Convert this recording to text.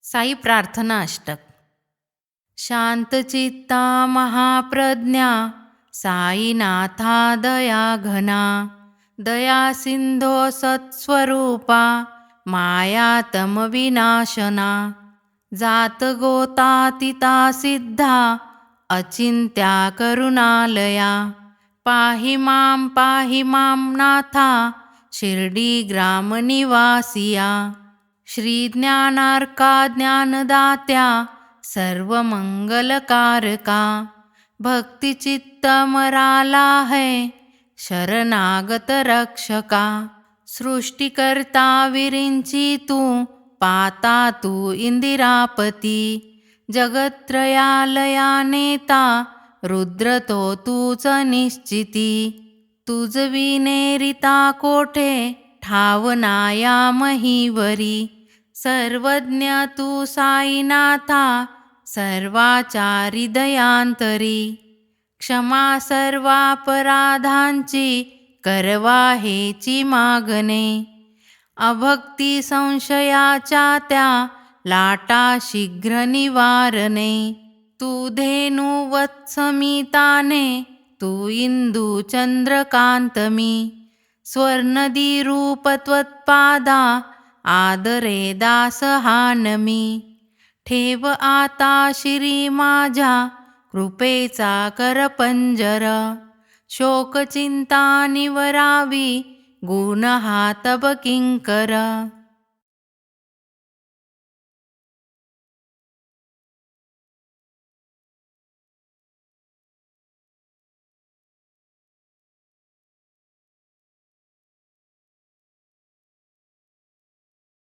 साई प्रार्थना अष्टक। शांतचित्ता महाप्रज्ञा साईनाथा दया घना, दया सिंधो सत्स्वरूपा मायातम विनाशना, जात गोतातिता सिद्धा अचिंत्या करुणालया, पाहि मां नाथा शिर्डी ग्राम निवासिया, श्री ज्ञानार्का ज्ञानदात्या सर्वमंगलकारका, भक्ति चित्त मराला है शरणागत रक्षका, सृष्टिकर्ता विरिंची तू पाता तू इंदिरापती, जगत्रयालया नेता रुद्र तो तूच निश्चिती, तुझ विनेरिता कोठे ठावनाया महीवरी, सर्वज्ञ तू साईनाथा सर्वाचारी दयांतरी, क्षमा सर्वापराधांची करवा हेची मागणे, अभक्ती संशयाच्या त्या लाटा शीघ्र निवारणे, तू धेनु वत्समिताने तू इंदू चंद्रकांतमी, स्वर्णदी रूप त्वत्पादा आदरे दास हानमी, ठेव आता शिरी माझ्या कृपेचा करपंजर, शोक चिंता निवरावी गुण हा तब किंकर.